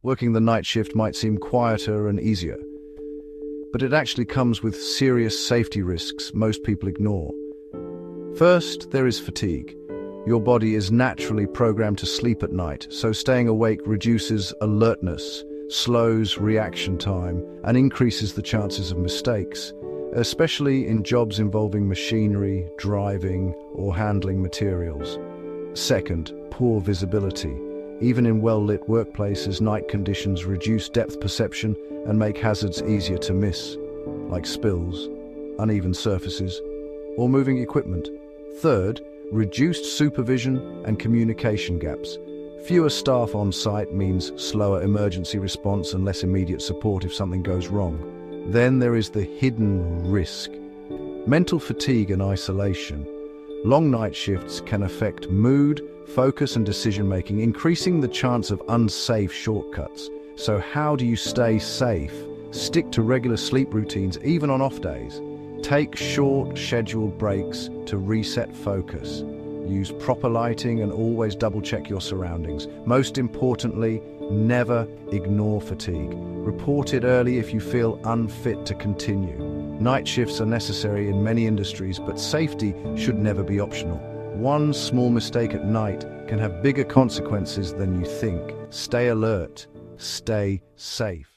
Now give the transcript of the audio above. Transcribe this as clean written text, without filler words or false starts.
Working the night shift might seem quieter and easier, but it actually comes with serious safety risks most people ignore. First, there is fatigue. Your body is naturally programmed to sleep at night, so staying awake reduces alertness, slows reaction time, and increases the chances of mistakes, especially in jobs involving machinery, driving, or handling materials. Second, poor visibility. Even in well-lit workplaces, night conditions reduce depth perception and make hazards easier to miss, like spills, uneven surfaces, or moving equipment. Third, reduced supervision and communication gaps. Fewer staff on site means slower emergency response and less immediate support if something goes wrong. Then there is the hidden risk. Mental fatigue and isolation. Long night shifts can affect mood, focus and decision-making, increasing the chance of unsafe shortcuts. So how do you stay safe? Stick to regular sleep routines, even on off days. Take short, scheduled breaks to reset focus. Use proper lighting and always double-check your surroundings. Most importantly, never ignore fatigue. Report it early if you feel unfit to continue. Night shifts are necessary in many industries, but safety should never be optional. One small mistake at night can have bigger consequences than you think. Stay alert. Stay safe.